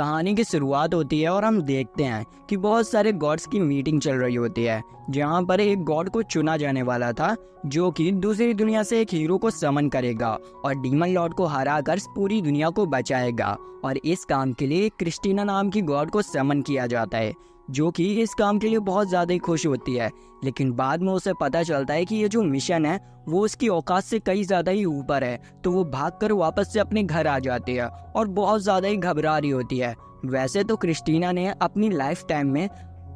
कहानी की शुरुआत होती है और हम देखते हैं कि बहुत सारे गॉड्स की मीटिंग चल रही होती है, जहां पर एक गॉड को चुना जाने वाला था जो कि दूसरी दुनिया से एक हीरो को समन करेगा और डीमन लॉर्ड को हराकर पूरी दुनिया को बचाएगा। और इस काम के लिए क्रिस्टीना नाम की गॉड को समन किया जाता है, जो कि इस काम के लिए बहुत ज़्यादा ही खुश होती है। लेकिन बाद में उसे पता चलता है कि ये जो मिशन है वो उसकी औकात से कई ज़्यादा ही ऊपर है, तो वो भागकर वापस से अपने घर आ जाती है और बहुत ज़्यादा ही घबरा रही होती है। वैसे तो क्रिस्टीना ने अपनी लाइफ टाइम में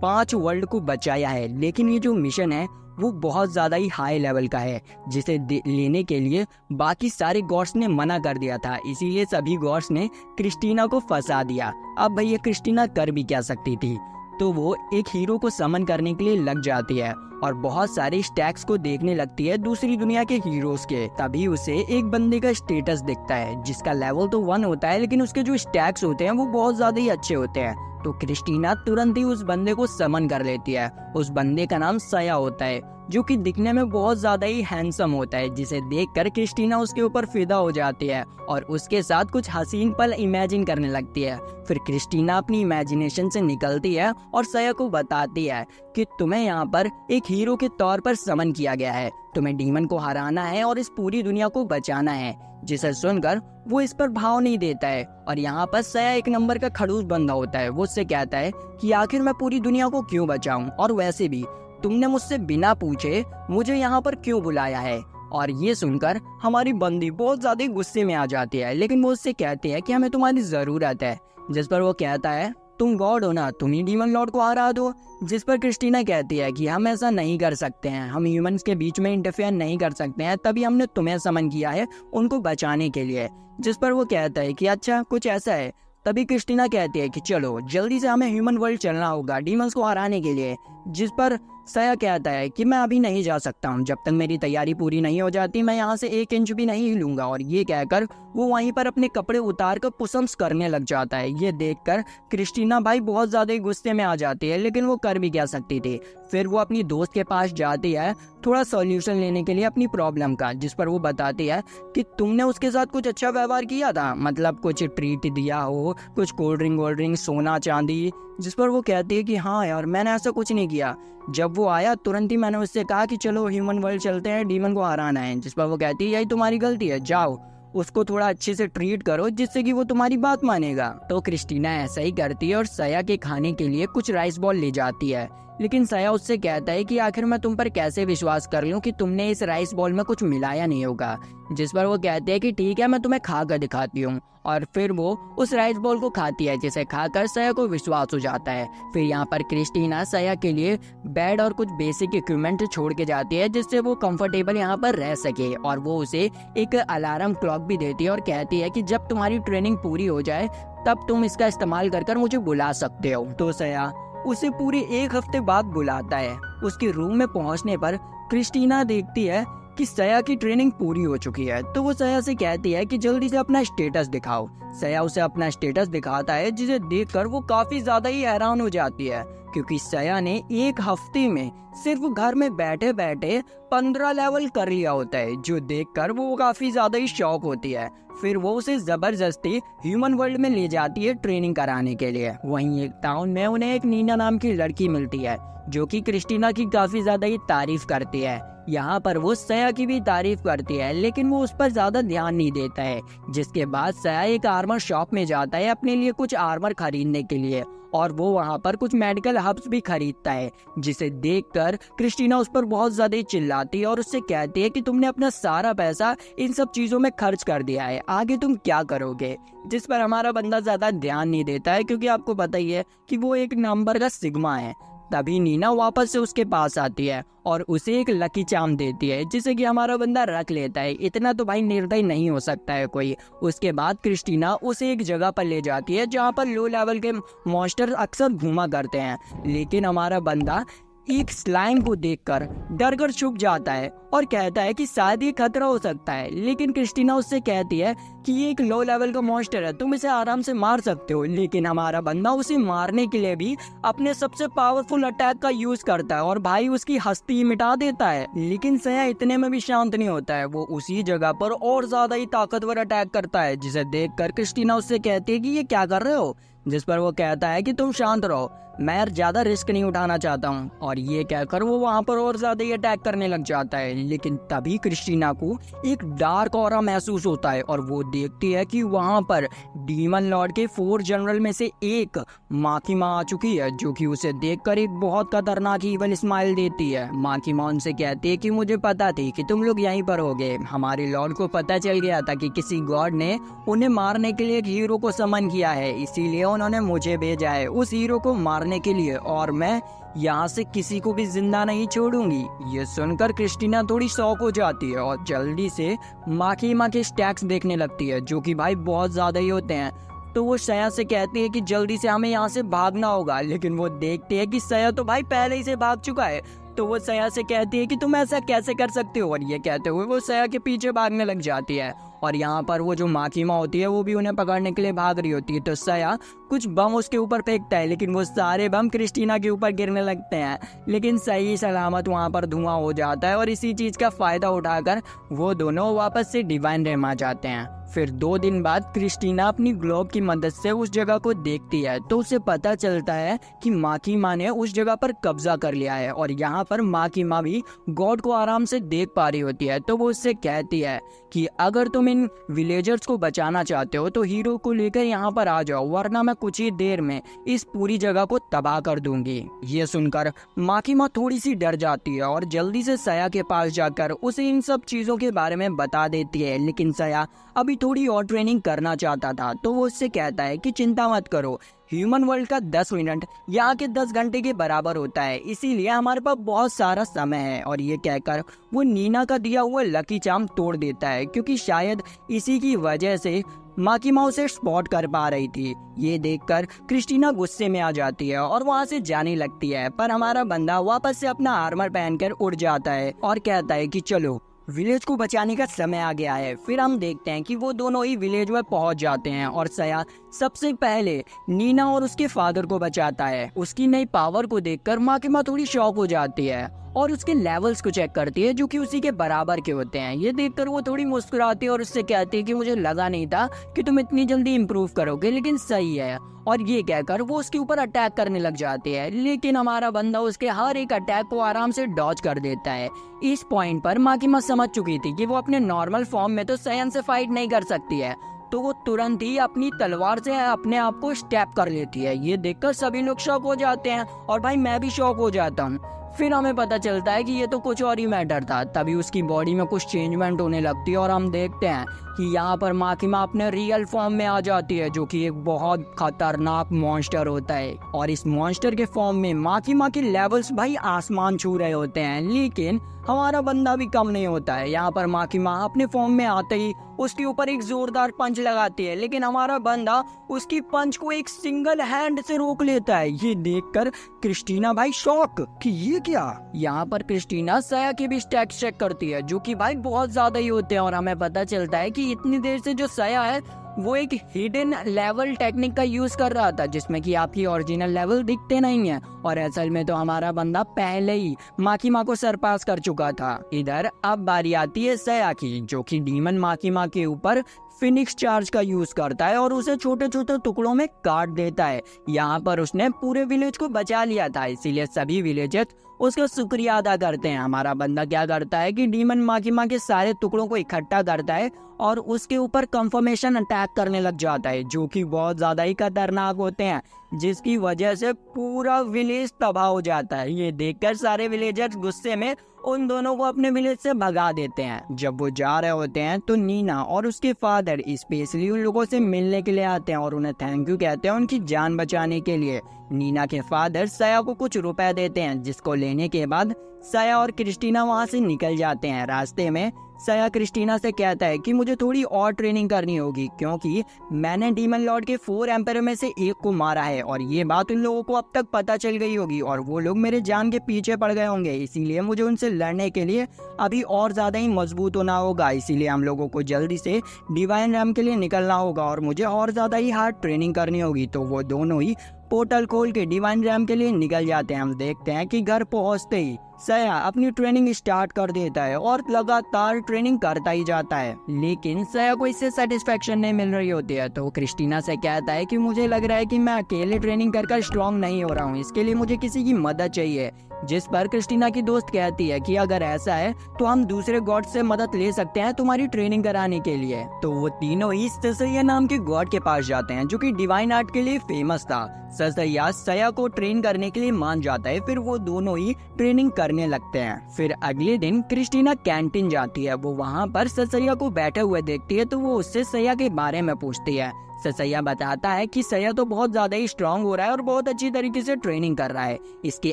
5 वर्ल्ड को बचाया है, लेकिन ये जो मिशन है वो बहुत ज़्यादा ही हाई लेवल का है, जिसे लेने के लिए बाकी सारे गॉड्स ने मना कर दिया था। इसीलिए सभी गॉड्स ने क्रिस्टीना को फंसा दिया। अब भैया क्रिस्टीना कर भी क्या सकती थी, तो वो एक हीरो को समन करने के लिए लग जाती है और बहुत सारे स्टैक्स को देखने लगती है दूसरी दुनिया के हीरोज के। तभी उसे एक बंदे का स्टेटस दिखता है जिसका लेवल तो 1 होता है, लेकिन उसके जो स्टैक्स होते हैं वो बहुत ज्यादा ही अच्छे होते हैं। तो क्रिस्टीना तुरंत ही उस बंदे को समन कर लेती है। उस बंदे का नाम सया होता है, जो कि दिखने में बहुत ज्यादा ही हैंडसम होता है, जिसे देखकर क्रिस्टीना उसके ऊपर फिदा हो जाती है और उसके साथ कुछ हसीन पल इमेजिन करने लगती है। फिर क्रिस्टीना अपनी इमेजिनेशन से निकलती है और सया को बताती है कि तुम्हें यहाँ पर एक हीरो के तौर पर समन किया गया है, तुम्हें डीमन को हराना है और इस पूरी दुनिया को बचाना है। जिसे सुनकर वो इस पर भाव नहीं देता है और यहाँ पर सया एक नंबर का खड़ूस बंदा होता है। वो उससे कहता है कि आखिर मैं पूरी दुनिया को क्यों बचाऊं, और वैसे भी तुमने मुझसे बिना पूछे मुझे यहाँ पर क्यों बुलाया है। और ये सुनकर हमारी बंदी बहुत ज्यादा गुस्से में आ जाती है, लेकिन वो उससे कहती है कि हमें तुम्हारी जरूरत है। जिस पर वो कहता है तुम गॉड हो ना, तुम ही डीमन लॉर्ड को हरा दो। जिस पर क्रिस्टीना कहती है कि हम ऐसा नहीं कर सकते हैं, हम ह्यूमंस के बीच में इंटरफेयर नहीं कर सकते हैं, तभी हमने तुम्हें समन किया है उनको बचाने के लिए। जिस पर वो कहता है कि अच्छा कुछ ऐसा है। तभी क्रिस्टीना कहती है कि चलो जल्दी से हमें ह्यूमन वर्ल्ड चलना होगा डीमंस को हराने के लिए। जिस पर सया कहता है कि मैं अभी नहीं जा सकता हूँ, जब तक मेरी तैयारी पूरी नहीं हो जाती मैं यहाँ से 1 इंच भी नहीं हिलूंगा। और ये कहकर वो वहीं पर अपने कपड़े उतार कर पुसम्स करने लग जाता है। ये देखकर क्रिस्टीना भाई बहुत ज्यादा गुस्से में आ जाती है, लेकिन वो कर भी क्या सकती थी। फिर वो अपनी दोस्त के पास जाती है थोड़ा सॉल्यूशन लेने के लिए अपनी प्रॉब्लम का, जिस पर वो बताती है कि तुमने उसके साथ कुछ अच्छा व्यवहार किया था, मतलब कुछ ट्रीट दिया हो, कुछ कोल्ड ड्रिंक सोना चांदी। जिस पर वो कहती है कि हाँ यार मैंने ऐसा कुछ नहीं किया। जब वो आया तुरंत ही मैंने उससे कहा कि चलो ह्यूमन वर्ल्ड चलते हैं, डीमन को हराना है। जिस पर वो कहती है यही तुम्हारी गलती है, जाओ उसको थोड़ा अच्छे से ट्रीट करो जिससे कि वो तुम्हारी बात मानेगा। तो क्रिस्टीना ऐसा ही करती है और सया के खाने के लिए कुछ राइस बॉल ले जाती है, लेकिन सया उससे कहता है कि आखिर मैं तुम पर कैसे विश्वास कर लूं कि तुमने इस राइस बॉल में कुछ मिलाया नहीं होगा। जिस पर वो कहते हैं कि ठीक है मैं तुम्हें खा कर दिखाती हूँ। और फिर वो उस राइस बॉल को खाती है, जिसे खाकर सया को विश्वास हो जाता है। फिर यहाँ पर क्रिस्टीना सया के लिए बेड और कुछ बेसिक इक्विपमेंट छोड़ के जाती है, जिससे वो कंफर्टेबल यहाँ पर रह सके। और वो उसे एक अलार्म क्लॉक भी देती है और कहती है कि जब तुम्हारी ट्रेनिंग पूरी हो जाए तब तुम इसका इस्तेमाल कर मुझे बुला सकते हो। तो सया उसे पूरे 1 हफ्ते बाद बुलाता है। उसके रूम में पहुंचने पर क्रिस्टीना देखती है कि सया की ट्रेनिंग पूरी हो चुकी है, तो वो सया से कहती है कि जल्दी से अपना स्टेटस दिखाओ। सया उसे अपना स्टेटस दिखाता है, जिसे देखकर वो काफी ज्यादा ही हैरान हो जाती है, क्योंकि सया ने 1 हफ्ते में सिर्फ घर में बैठे बैठे 15 लेवल कर लिया होता है, जो देखकर वो काफी ज्यादा ही शॉक होती है। फिर वो उसे जबरदस्ती ह्यूमन वर्ल्ड में ले जाती है ट्रेनिंग कराने के लिए। वहीं एक टाउन में उन्हें एक नीना नाम की लड़की मिलती है, जो कि क्रिस्टीना की काफी ज्यादा ही तारीफ करती है। यहाँ पर वो सया की भी तारीफ करती है, लेकिन वो उस पर ज्यादा ध्यान नहीं देता है। जिसके बाद सया एक आर्मर शॉप में जाता है अपने लिए कुछ आर्मर खरीदने के लिए, और वो वहाँ पर कुछ मेडिकल हर्ब्स भी खरीदता है, जिसे देखकर क्रिस्टीना उस पर बहुत ज्यादा चिल्लाती है और उससे कहती है कि तुमने अपना सारा पैसा इन सब चीजों में खर्च कर दिया है, आगे तुम क्या करोगे। जिस पर हमारा बंदा ज्यादा ध्यान नहीं देता है, क्योंकि आपको पता ही है कि वो एक नंबर का सिग्मा है। तभी नीना वापस से उसके पास आती है और उसे एक लकी चार्म देती है, जिसे कि हमारा बंदा रख लेता है। इतना तो भाई निर्दयी नहीं हो सकता है कोई। उसके बाद क्रिस्टीना उसे एक जगह पर ले जाती है जहाँ पर लो लेवल के मॉन्स्टर अक्सर घूमा करते हैं, लेकिन हमारा बंदा एक स्लाइम को देखकर डर कर छुप जाता है और कहता है कि शायद ये खतरा हो सकता है। लेकिन क्रिस्टीना उससे कहती है कि ये एक लो लेवल का मॉन्स्टर है, तुम इसे आराम से मार सकते हो। लेकिन हमारा बंदा उसे मारने के लिए भी अपने सबसे पावरफुल अटैक का यूज करता है और भाई उसकी हस्ती मिटा देता है। लेकिन सया इतने में भी शांत नहीं होता है, वो उसी जगह पर और ज्यादा ही ताकतवर अटैक करता है, जिसे देखकर क्रिस्टीना उससे कहती है कि ये क्या कर रहे हो। जिस पर वो कहता है कि तुम शांत रहो, मैं यार ज्यादा रिस्क नहीं उठाना चाहता हूँ। और ये कहकर वो वहां पर और ज्यादा ही अटैक करने लग जाता है। लेकिन तभी क्रिस्टीना को एक डार्क ऑरा महसूस होता है और वो देखती है कि वहां पर डीमन लॉर्ड के 4 जनरल में से एक माकिमा आ चुकी है, जो कि उसे देखकर एक बहुत खतरनाक ईवल स्माइल देती है। माकिमा उनसे कहती है कि मुझे पता थी कि तुम लोग यहीं पर होगे। हमारे लॉर्ड को पता चल गया था कि किसी गॉड ने उन्हें मारने के लिए एक हीरो को समन किया है, इसीलिए उन्होंने मुझे भेजा है उस हीरो को मारने के लिए, और मैं यहाँ से किसी को भी जिंदा नहीं छोड़ूंगी। ये सुनकर क्रिस्टीना थोड़ी शॉक हो जाती है और जल्दी से माकिमा के स्टैक्स देखने लगती है, जो कि भाई बहुत ज्यादा ही होते हैं। तो वो सया से कहती है कि जल्दी से हमें यहाँ से भागना होगा, लेकिन वो देखती है कि सया तो भाई पहले ही से भाग चुका है। तो वो सया से कहती है कि तुम ऐसा कैसे कर सकते हो, और ये कहते हुए वो सया के पीछे भागने लग जाती है। और यहाँ पर वो जो माकिमा होती है वो भी उन्हें पकड़ने के लिए भाग रही होती है। तो सया कुछ बम उसके ऊपर फेंकता है, लेकिन वो सारे बम क्रिस्टीना के ऊपर गिरने लगते हैं। लेकिन सही सलामत वहाँ पर धुआं हो जाता है और इसी चीज का फायदा उठाकर वो दोनों वापस से डिवाइन रेम आ जाते हैं। फिर 2 दिन बाद क्रिस्टीना अपनी ग्लोब की मदद से उस जगह को देखती है, तो उसे पता चलता है कि माकिमा ने उस जगह पर कब्जा कर लिया है। और यहाँ पर माकिमा भी गॉड को आराम से देख पा रही होती है। तो वो उससे कहती है कि अगर तुम इन विलेजर्स को बचाना चाहते हो तो हीरो को लेकर यहाँ पर आ जाओ, वरना मैं कुछ ही देर में इस पूरी जगह को तबाह कर दूंगी। ये सुनकर माकिमा थोड़ी सी डर जाती है और जल्दी से सया के पास जाकर उसे इन सब चीजों के बारे में बता देती है। लेकिन सया अभी थोड़ी और ट्रेनिंग करना चाहता था, तो वो उससे कहता है कि चिंता मत करो, ह्यूमन वर्ल्ड का 10 मिनट यहाँ के 10 घंटे के बराबर होता है, इसीलिए हमारे पास बहुत सारा समय है। और ये कहकर वो नीना का दिया हुआ लकी चार्म तोड़ देता है, क्योंकि शायद इसी की वजह से माकिमा उसे स्पॉट कर पा रही थी। ये देखकर क्रिस्टीना गुस्से में आ जाती है और वहाँ से जाने लगती है, पर हमारा बंदा वापस से अपना आर्मर पहनकर उड़ जाता है और कहता है कि चलो विलेज को बचाने का समय आ गया है। फिर हम देखते हैं कि वो दोनों ही विलेज में पहुंच जाते हैं और सया सबसे पहले नीना और उसके फादर को बचाता है। उसकी नई पावर को देखकर माकिमा थोड़ी शॉक हो जाती है और उसके लेवल्स को चेक करती है, जो कि उसी के बराबर के होते हैं। ये देखकर वो थोड़ी मुस्कुराती है और उससे कहती है कि मुझे लगा नहीं था कि तुम इतनी जल्दी इम्प्रूव करोगे, लेकिन सही है। और ये कहकर वो उसके ऊपर अटैक करने लग जाती है, लेकिन हमारा बंदा उसके हर एक अटैक को आराम से डॉज कर देता है। इस पॉइंट पर माकिमा समझ चुकी थी कि वो अपने नॉर्मल फॉर्म में तो सयन से फाइट नहीं कर सकती है, तो वो तुरंत ही अपनी तलवार से अपने आप को स्टैप कर लेती है। ये देखकर सभी लोग शॉक हो जाते हैं और भाई मैं भी शॉक हो जाता हूँ। फिर हमें पता चलता है कि ये तो कुछ और ही मैटर था। तभी उसकी बॉडी में कुछ चेंजमेंट होने लगती है और हम देखते हैं कि यहाँ पर माकिमा अपने रियल फॉर्म में आ जाती है, जो कि एक बहुत खतरनाक मॉन्स्टर होता है। और इस मॉन्स्टर के फॉर्म में माकिमा के लेवल्स भाई आसमान छू रहे होते हैं, लेकिन हमारा बंदा भी कम नहीं होता है। यहाँ पर माकिमा अपने फॉर्म में आते ही उसके ऊपर एक जोरदार पंच लगाती है, लेकिन हमारा बंदा उसकी पंच को एक सिंगल हैंड से रोक लेता है। ये देखकर क्रिस्टीना भाई शॉक कि ये क्या। यहाँ पर क्रिस्टीना सया के भी स्टैट्स चेक करती है, जो कि भाई बहुत ज्यादा ही होते हैं, और हमें पता चलता है कि इतनी देर से जो सया है वो एक हिडन लेवल टेक्निक का यूज कर रहा था, जिसमें कि आपकी ओरिजिनल लेवल दिखते नहीं है। और असल में तो हमारा बंदा पहले ही माकिमा को सरपास कर चुका था। इधर अब बारी आती है सया की, जो कि डीमन माकिमा के ऊपर फिनिक्स चार्ज का यूज करता है और उसे छोटे छोटे टुकड़ों में काट देता है। यहाँ पर उसने पूरे विलेज को बचा लिया था, इसीलिए सभी विलेजर्स उसका शुक्रिया अदा करते हैं। हमारा बंदा क्या करता है कि डीमन माकिमा के सारे टुकड़ों को इकट्ठा करता है और उसके ऊपर कंफर्मेशन अटैक करने लग जाता है, जो कि बहुत ज्यादा ही खतरनाक होते हैं, जिसकी वजह से पूरा विलेज तबाह हो जाता है। ये देखकर सारे विलेजर्स गुस्से में उन दोनों को अपने विलेज से भगा देते हैं। जब वो जा रहे होते हैं तो नीना और उसके फादर स्पेशली उन लोगों से मिलने के लिए आते हैं और उन्हें थैंक यू कहते हैं उनकी जान बचाने के लिए। नीना के फादर सया को कुछ रुपए देते हैं, जिसको लेने के बाद सया और क्रिस्टीना वहां से निकल जाते हैं। रास्ते में सया क्रिस्टीना से कहता है कि मुझे थोड़ी और ट्रेनिंग करनी होगी, क्योंकि मैंने डीमन लॉर्ड के 4 एम्पायर में से एक को मारा है और ये बात उन लोगों को अब तक पता चल गई होगी और वो लोग मेरे जान के पीछे पड़ गए होंगे। इसीलिए मुझे उनसे लड़ने के लिए अभी और ज्यादा ही मजबूत होना होगा। इसीलिए हम लोगों को जल्दी से डिवाइन रैम के लिए निकलना होगा और मुझे और ज्यादा ही हार्ड ट्रेनिंग करनी होगी। तो वो दोनों ही पोर्टल खोल के डिवाइन रैम के लिए निकल जाते हैं। हम देखते हैं कि घर पहुंचते ही सया अपनी ट्रेनिंग स्टार्ट कर देता है और लगातार ट्रेनिंग करता ही जाता है, लेकिन सया को इससे सेटिस्फेक्शन नहीं मिल रही होती है। तो क्रिस्टीना से कहता है कि मुझे लग रहा है कि मैं अकेले ट्रेनिंग कर स्ट्रांग नहीं हो रहा हूँ, इसके लिए मुझे किसी की मदद चाहिए। जिस पर क्रिस्टीना की दोस्त कहती है कि अगर ऐसा है तो हम दूसरे गॉड से मदद ले सकते हैं तुम्हारी ट्रेनिंग कराने के लिए। तो वो तीनों ही ससैया नाम के गॉड के पास जाते हैं, जो कि डिवाइन आर्ट के लिए फेमस था। ससैया सया को ट्रेन करने के लिए मान जाता है, फिर वो दोनों ही ट्रेनिंग करने लगते हैं। फिर अगले दिन क्रिस्टीना कैंटीन जाती है। वो वहाँ पर ससैया को बैठे हुए देखती है, तो वो उससे सया के बारे में पूछती है। ससैया बताता है कि सया तो बहुत ज्यादा ही स्ट्रांग हो रहा है और बहुत अच्छी तरीके से ट्रेनिंग कर रहा है। इसके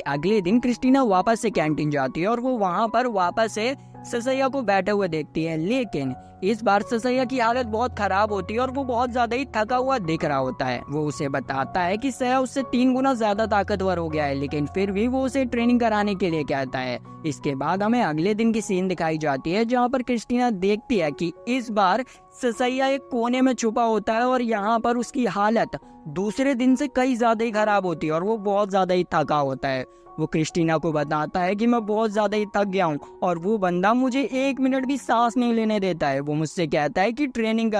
अगले दिन क्रिस्टीना वापस से कैंटीन जाती है और वो वहाँ पर वापस से ससैया को बैठे हुए देखती है, लेकिन इस बार ससैया की हालत बहुत खराब होती है और वो बहुत ज्यादा ही थका हुआ दिख रहा होता है। वो उसे बताता है कि सया उससे 3 गुना ज्यादा ताकतवर हो गया है, लेकिन फिर भी वो उसे ट्रेनिंग कराने के लिए कहता है। इसके बाद हमें अगले दिन की सीन दिखाई जाती है, जहाँ पर क्रिस्टीना देखती है कि इस बार ससैया एक कोने में छुपा होता है और यहाँ पर उसकी हालत दूसरे दिन से कई ज्यादा ही खराब होती है और वो बहुत ज्यादा ही थका होता है। वो क्रिस्टीना को बताता है कि मैं बहुत ज्यादा ही थक गया हूँ और वो बंदा मुझे 1 मिनट भी सांस नहीं लेने देता है। वो मुझसे कहता है कि ट्रेनिंग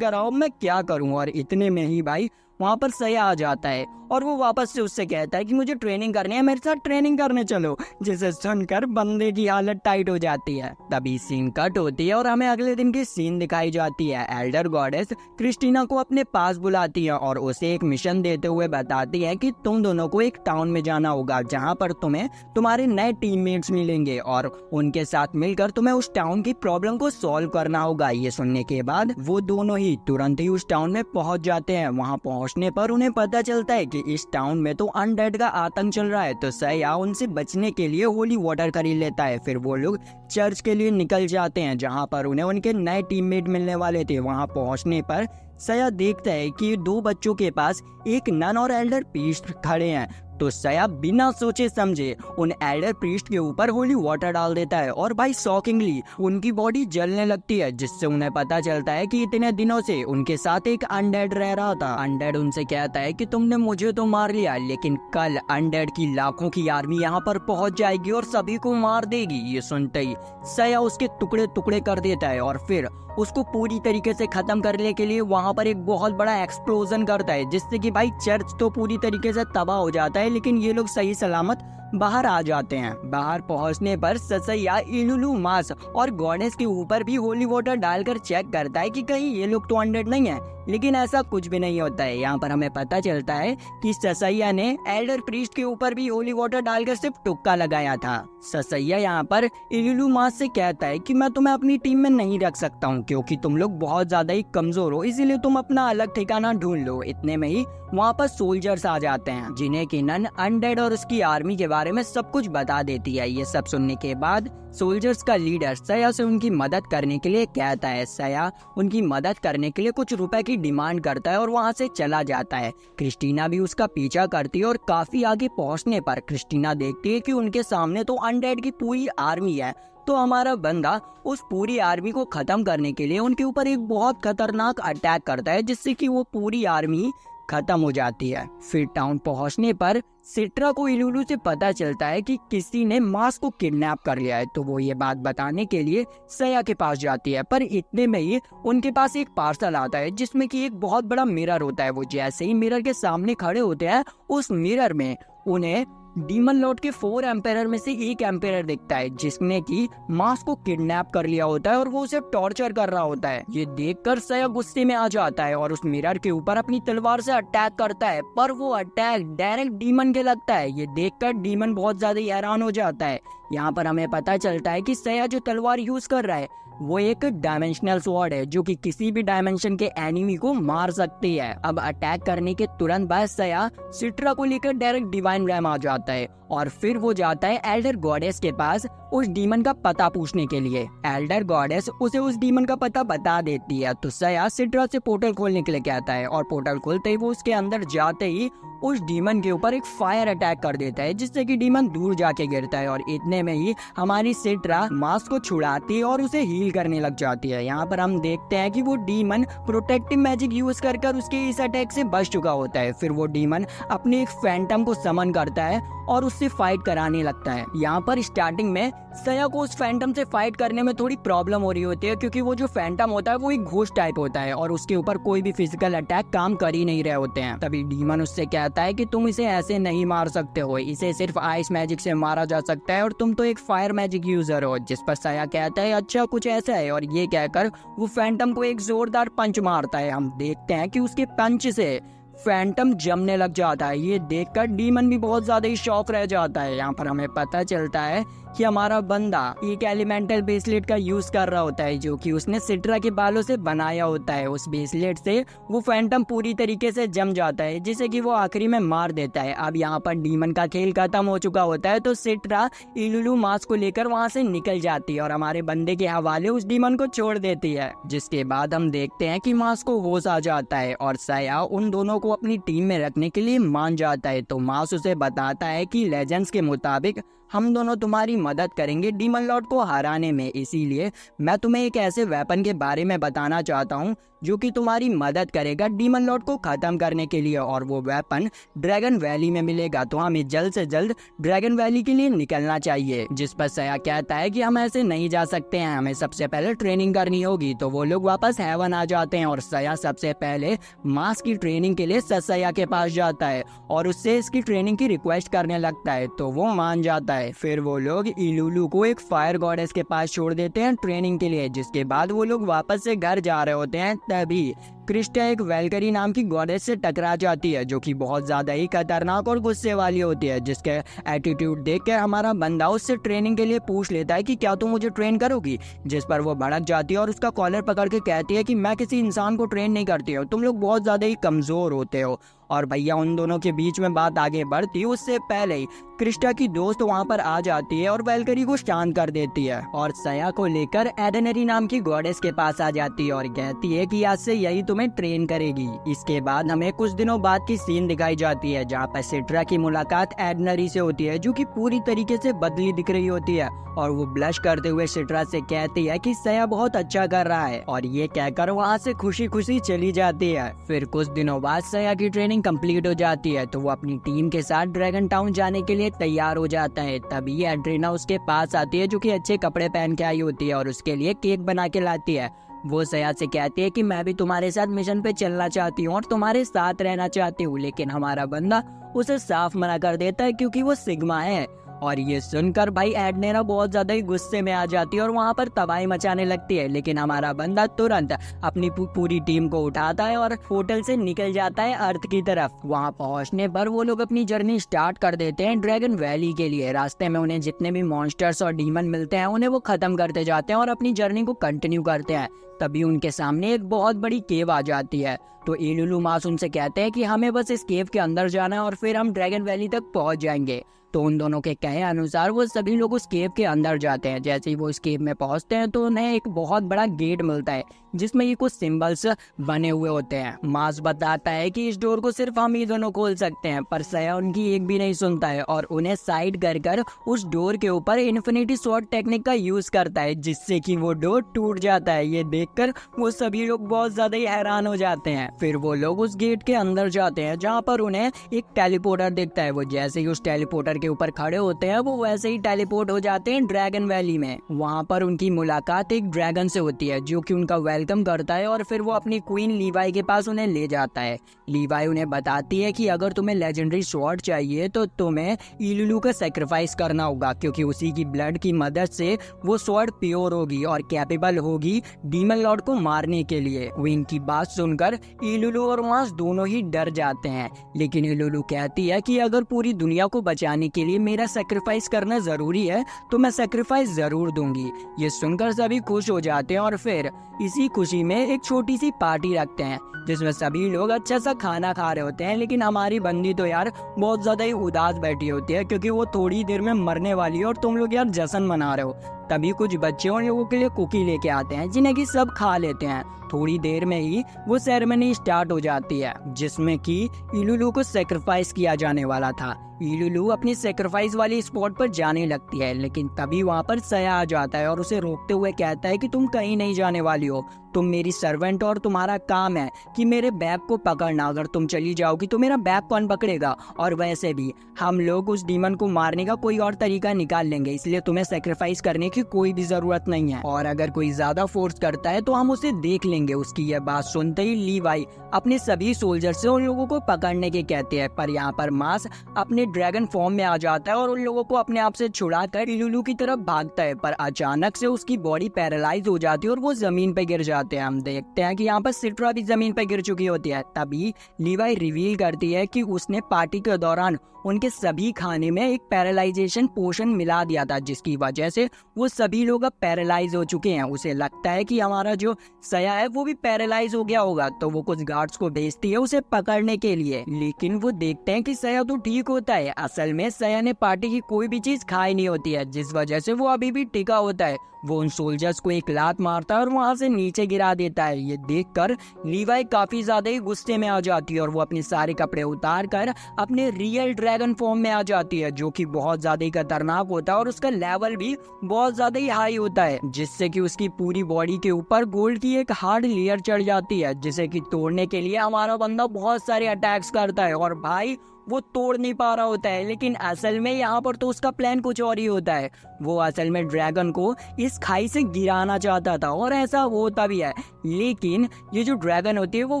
कराओ, मैं क्या करूँ। और इतने में ही भाई वहाँ पर सया आ जाता है और वो वापस से उससे कहता है कि मुझे ट्रेनिंग करनी है, मेरे साथ ट्रेनिंग करने चलो। जिसे सुनकर बंदे की हालत टाइट हो जाती है। तभी सीन कट होती है और हमें अगले दिन की सीन दिखाई जाती है। एल्डर गॉडेस क्रिस्टीना को अपने पास बुलाती है और उसे एक मिशन देते हुए बताती है कि तुम दोनों को एक टाउन में जाना होगा, जहाँ पर तुम्हें तुम्हारे नए टीममेट्स मिलेंगे और उनके साथ मिलकर तुम्हें उस टाउन की प्रॉब्लम को सॉल्व करना होगा। ये सुनने के बाद वो दोनों ही तुरंत ही उस टाउन में पहुंच जाते हैं। वहाँ पहुंचने पर उन्हें पता चलता है कि इस टाउन में तो अनडेड का आतंक चल रहा है, तो सया उनसे बचने के लिए होली वाटर खरीद लेता है। फिर वो लोग चर्च के लिए निकल जाते हैं, जहाँ पर उन्हें उनके नए टीममेट मिलने वाले थे। वहाँ पहुँचने पर सया देखता है कि 2 बच्चों के पास एक नन और एल्डर प्रीस्ट खड़े हैं। तो सया बिना सोचे समझे उन एल्डर प्रीस्ट के ऊपर होली वाटर डाल देता है और भाई शॉकिंगली उनकी बॉडी जलने लगती है, जिससे उन्हें पता चलता है कि इतने दिनों से उनके साथ एक अनडेड रह रहा था। अनडेड उनसे कहता है कि तुमने मुझे तो मार लिया, लेकिन कल अनडेड की लाखों की आर्मी यहाँ पर पहुंच जाएगी और सभी को मार देगी। ये सुनते ही सया उसके टुकड़े टुकड़े कर देता है और फिर उसको पूरी तरीके से खत्म करने के लिए वहाँ पर एक बहुत बड़ा एक्सप्लोजन करता है, जिससे कि भाई चर्च तो पूरी तरीके से तबाह हो जाता है, लेकिन ये लोग सही सलामत बाहर आ जाते हैं। बाहर पहुंचने पर ससैया इलुलु मास और गॉडेस के ऊपर भी होली वाटर डालकर चेक करता है कि कहीं ये लोग तो अनडेड नहीं है, लेकिन ऐसा कुछ भी नहीं होता है। यहाँ पर हमें पता चलता है कि ससैया ने एल्डर प्रीस्ट के ऊपर भी होली वाटर डालकर सिर्फ तुक्का लगाया था। ससैया यहाँ पर इलुलु मास से कहता है कि मैं तुम्हें अपनी टीम में नहीं रख सकता हूँ, क्योंकि तुम लोग बहुत ज्यादा ही कमजोर हो, इसीलिए तुम अपना अलग ठिकाना ढूंढ लो। इतने में ही वहाँ पर सोल्जर्स आ जाते हैं, जिन्हें कि नन अनडेड और उसकी आर्मी के बारे में सब कुछ बता देती है। ये सब सुनने के बाद सोल्जर्स का लीडर सया से उनकी मदद करने के लिए कहता है। सया उनकी मदद करने के लिए कुछ रुपए की डिमांड करता है और वहाँ से चला जाता है। क्रिस्टीना भी उसका पीछा करती है और काफी आगे पहुँचने पर क्रिस्टीना देखती है कि उनके सामने तो अनडेड की पूरी आर्मी है। तो हमारा बंदा उस पूरी आर्मी को खत्म करने के लिए उनके ऊपर एक बहुत खतरनाक अटैक करता है, जिससे कि वो पूरी आर्मी खत्म हो जाती है। फिर टाउन पहुंचने पर सिट्रा को इलुलु से पता चलता है कि किसी ने मास को किडनैप कर लिया है, तो वो ये बात बताने के लिए सया के पास जाती है। पर इतने में ही उनके पास एक पार्सल आता है, जिसमें कि एक बहुत बड़ा मिरर होता है। वो जैसे ही मिरर के सामने खड़े होते हैं, उस मिरर में उन्हें डीमन लॉर्ड के 4 एम्पायर में से एक एम्पायर दिखता है, जिसने की मास को किडनैप कर लिया होता है और वो उसे टॉर्चर कर रहा होता है। ये देखकर सया गुस्से में आ जाता है और उस मिरर के ऊपर अपनी तलवार से अटैक करता है, पर वो अटैक डायरेक्ट डीमन के लगता है। ये देखकर डीमन बहुत ज्यादा हैरान हो जाता है। यहाँ पर हमें पता चलता है कि सया जो तलवार यूज कर रहा है वो एक डायमेंशनल स्वॉर्ड है, जो कि किसी भी डायमेंशन के एनिमी को मार सकती है। अब अटैक करने के तुरंत बाद सया सिट्रा को लेकर डायरेक्ट डिवाइन रैम आ जाता है और फिर वो जाता है एल्डर गॉडेस के पास उस डीमन का पता पूछने के लिए। एल्डर गॉडेस उसे उस डीमन का पता बता देती है। तो सया सिट्रा से पोर्टल खोलने के लिए कहता है और पोर्टल खोलते ही वो उसके अंदर जाते ही उस डीमन के ऊपर एक फायर अटैक कर देता है, जिससे कि डीमन दूर जाके गिरता है। और इतने में ही हमारी सिट्रा मास्क को छुड़ाती है और उसे हील करने लग जाती है। यहाँ पर हम देखते हैं कि वो डीमन प्रोटेक्टिव मैजिक यूज कर उसके इस अटैक से बच चुका होता है। फिर वो डीमन अपने एक फैंटम को समन करता है और उससे फाइट कराने लगता है। यहाँ पर स्टार्टिंग में सया को उस फैंटम से फाइट करने में थोड़ी प्रॉब्लम हो रही होती है, क्योंकि वो जो फैंटम होता है वो एक घोस्ट टाइप होता है और उसके ऊपर कोई भी फिजिकल अटैक काम कर ही नहीं रहे होते हैं। तभी डीमन उससे कहता है कि तुम इसे ऐसे नहीं मार सकते हो, इसे सिर्फ आइस मैजिक से मारा जा सकता है और तुम तो एक फायर मैजिक यूजर हो। जिस पर सया कहता है अच्छा कुछ ऐसा है, और ये कहकर वो फैंटम को एक जोरदार पंच मारता है। हम देखते हैं कि उसके पंच से फैंटम जमने लग जाता है। ये देखकर डीमन भी बहुत ज्यादा ही शॉक रह जाता है। यहाँ पर हमें पता चलता है कि हमारा बंदा एक एलिमेंटल ब्रेसलेट का यूज कर रहा होता है, जो कि उसने सिट्रा के बालों से बनाया होता है। उस ब्रेसलेट से वो फैंटम पूरी तरीके से जम जाता है, जिसे कि वो आखिरी में मार देता है। अब यहाँ पर डीमन का खेल खत्म हो चुका होता है, तो सिट्रा इलुलु मास्क को लेकर वहाँ से निकल जाती है और हमारे बंदे के हवाले उस डीमन को छोड़ देती है। जिसके बाद हम देखते हैं कि मास्क को होश आ जाता है और सया उन दोनों को अपनी टीम में रखने के लिए मान जाता है। तो मास उसे बताता है कि लेजेंड्स के मुताबिक हम दोनों तुम्हारी मदद करेंगे डीमन लॉर्ड को हराने में, इसीलिए मैं तुम्हें एक ऐसे वेपन के बारे में बताना चाहता हूँ जो कि तुम्हारी मदद करेगा डीमन लॉर्ड को खत्म करने के लिए, और वो वेपन ड्रैगन वैली में मिलेगा। तो हमें जल्द से जल्द ड्रैगन वैली के लिए निकलना चाहिए। जिस पर सया कहता है कि हम ऐसे नहीं जा सकते हैं, हमें सबसे पहले ट्रेनिंग करनी होगी। तो वो लोग वापस हेवन आ जाते हैं और सया सबसे पहले मास की ट्रेनिंग के लिए सया के पास जाता है और उससे इसकी ट्रेनिंग की रिक्वेस्ट करने लगता है। तो वो मान जाता है। फिर वो लोग इलुलु को एक फायर गॉडेस के पास छोड़ देते हैं ट्रेनिंग के लिए। जिसके बाद वो लोग वापस से घर जा रहे होते हैं, तभी क्रिस्टा एक वेलकरी नाम की गॉडेस से टकरा जाती है, जो कि बहुत ज्यादा ही खतरनाक और गुस्से वाली होती है। जिसके एटीट्यूड देखकर हमारा बंदा उससे ट्रेनिंग के लिए पूछ लेता है कि क्या तुम मुझे ट्रेन करोगी। जिस पर वो भड़क जाती है और उसका कॉलर पकड़ के कहती है कि मैं किसी इंसान को ट्रेन नहीं करती हूँ, तुम लोग बहुत ज्यादा ही कमजोर होते हो। और भैया उन दोनों के बीच में बात आगे बढ़ती उससे पहले ही क्रिस्टा की दोस्त वहाँ पर आ जाती है और वेलकरी को शांत कर देती है और सया को लेकर एडेनरी नाम की गॉडेस के पास आ जाती है और कहती है कि आज से यही तुम्हें ट्रेन करेगी। इसके बाद हमें कुछ दिनों बाद की सीन दिखाई जाती है, जहाँ पर सिट्रा की मुलाकात एडेनरी से होती है, जो कि पूरी तरीके से बदली दिख रही होती है और वो ब्लश करते हुए सिट्रा से कहती है कि सया बहुत अच्छा कर रहा है, और ये कहकर वहाँ से खुशी खुशी चली जाती है। फिर कुछ दिनों बाद सया की ट्रेनिंग कंप्लीट हो जाती है, तो वो अपनी टीम के साथ ड्रैगन टाउन जाने के लिए तैयार हो जाता है। तभी एड्रीना उसके पास आती है, जो कि अच्छे कपड़े पहन के आई होती है और उसके लिए केक बना के लाती है। वो सया से कहती है कि मैं भी तुम्हारे साथ मिशन पे चलना चाहती हूँ और तुम्हारे साथ रहना चाहती हूँ, लेकिन हमारा बंदा उसे साफ मना कर देता है क्योंकि वो सिग्मा है। और ये सुनकर भाई एडनेरा बहुत ज्यादा ही गुस्से में आ जाती है और वहाँ पर तबाही मचाने लगती है, लेकिन हमारा बंदा तुरंत अपनी पूरी टीम को उठाता है और होटल से निकल जाता है अर्थ की तरफ। वहाँ पहुँचने पर वो लोग अपनी जर्नी स्टार्ट कर देते हैं ड्रैगन वैली के लिए। रास्ते में उन्हें जितने भी मॉन्स्टर्स और डीमन मिलते हैं उन्हें वो खत्म करते जाते हैं और अपनी जर्नी को कंटिन्यू करते हैं। तभी उनके सामने एक बहुत बड़ी केव आ जाती है, तो इलुलु मास उनसे कहते हैं कि हमें बस इस केव के अंदर जाना है और फिर हम ड्रैगन वैली तक पहुंच जाएंगे। तो उन दोनों के कहे अनुसार वो सभी लोग उस केव के अंदर जाते हैं। जैसे ही वो इस केव में पहुंचते हैं तो उन्हें एक बहुत बड़ा गेट मिलता है जिसमें ये कुछ सिंबल्स बने हुए होते हैं। मास बताता है कि इस डोर को सिर्फ हम ही दोनों खोल सकते हैं, पर सया उनकी एक भी नहीं सुनता है और उन्हें साइड कर उस डोर के ऊपर इन्फिनिटी स्वॉर्ड टेक्निक का यूज करता है, जिससे कि वो डोर टूट जाता है। ये देखकर वो सभी लोग बहुत ज्यादा ही हैरान हो जाते हैं। फिर वो लोग उस गेट के अंदर जाते हैं, जहाँ पर उन्हें एक टेलीपोर्टर दिखता है। वो जैसे ही उस टेलीपोर्टर के ऊपर खड़े होते हैं वो वैसे ही टेलीपोर्ट हो जाते हैं ड्रैगन वैली में। वहाँ पर उनकी मुलाकात एक ड्रैगन से होती है, जो कि उनका वेलकम करता है और फिर वो अपनी क्वीन लीवाई के पास उन्हें ले जाता है। लीवाई उन्हें बताती है कि अगर तुम्हें लेजेंडरी स्वॉर्ड चाहिए तो तुम्हें इलुलु का सैक्रिफाइस करना होगा, क्योंकि उसी की ब्लड की मदद से वो स्वॉर्ड प्योर होगी और कैपेबल होगी डीमन लॉर्ड को मारने के लिए। वो इनकी बात सुनकर इलुलु और मास दोनों ही डर जाते हैं, लेकिन इलुलु कहती है कि अगर पूरी दुनिया को बचाने के लिए मेरा सैक्रिफाइस करना जरूरी है तो मैं सैक्रिफाइस जरूर दूंगी। ये सुनकर सभी खुश हो जाते हैं और फिर इसी खुशी में एक छोटी सी पार्टी रखते हैं, जिसमें सभी लोग अच्छा सा खाना खा रहे होते हैं। लेकिन हमारी बंदी तो यार बहुत ज्यादा ही उदास बैठी होती है, क्योंकि वो थोड़ी देर में मरने वाली है और तुम लोग यार जश्न मना रहे हो। तभी कुछ बच्चे उन लोगों के लिए कुकी लेके आते हैं जिन्हें कि सब खा लेते हैं। थोड़ी देर में ही वो सेरेमनी स्टार्ट हो जाती है जिसमें कि इलुलु को सेक्रीफाइस किया जाने वाला था। इलुलु अपनी सेक्रीफाइस वाली स्पॉट पर जाने लगती है, लेकिन तभी वहाँ पर सया आ जाता है और उसे रोकते हुए कहता है कि तुम कहीं नहीं जाने वाली हो, तुम मेरी सर्वेंट और तुम्हारा काम है कि मेरे बैग को पकड़ना। अगर तुम चली जाओगी तो मेरा बैग कौन पकड़ेगा? और वैसे भी हम लोग उस डीमन को मारने का कोई और तरीका निकाल लेंगे, इसलिए तुम्हें सेक्रीफाइस करने की कोई भी जरूरत नहीं है। और अगर कोई ज्यादा फोर्स करता है तो हम उसे देख लेंगे। उसकी यह बात सुनते ही लीवाई अपने सभी सोल्जर से उन लोगों को पकड़ने के कहते हैं, पर यहाँ पर मास अपने ड्रैगन फॉर्म में आ जाता है और उन लोगों को अपने आप से छुड़ाकर इलुलु की तरफ भागता है। पर अचानक से उसकी बॉडी पैरालाइज हो जाती है और वो जमीन पे गिर जाते हैं। हम देखते हैं कि यहाँ पर सिट्रा भी जमीन पे गिर चुकी होती है। तभी लीवाई रिवील करती है कि उसने पार्टी के दौरान उनके सभी खाने में एक पैरालाइजेशन पोशन मिला दिया था, जिसकी वजह से वो सभी लोग अब पैरालाइज हो चुके हैं। उसे लगता है कि हमारा जो सया है वो भी पैरालाइज हो गया होगा, तो वो कुछ गार्ड्स को भेजती है उसे पकड़ने के लिए। लेकिन वो देखते हैं कि सया तो ठीक होता है। असल में सया ने पार्टी की कोई भी चीज खाई नहीं होती है, जिस वजह से वो अभी भी टिका होता है। वो उन सोल्जर्स को एक लात मारता है और वहां से नीचे गिरा देता है। ये देखकर लीवाई काफी ज्यादा ही गुस्से में आ जाती है और वो अपने सारे कपड़े उतार कर अपने रियल ड्रैगन फॉर्म में आ जाती है, जो कि बहुत ज्यादा ही खतरनाक होता है और उसका लेवल भी बहुत ज्यादा ही हाई होता है, जिससे कि उसकी पूरी बॉडी के ऊपर गोल्ड की एक हार्ड लेयर चढ़ जाती है, जिसे कि तोड़ने के लिए हमारा बंदा बहुत सारे अटैक्स करता है और भाई वो तोड़ नहीं पा रहा होता है। लेकिन असल में यहाँ पर तो उसका प्लान कुछ और ही होता है। वो असल में ड्रैगन को इस खाई से गिराना चाहता था और ऐसा होता भी है, लेकिन ये जो ड्रैगन होती है वो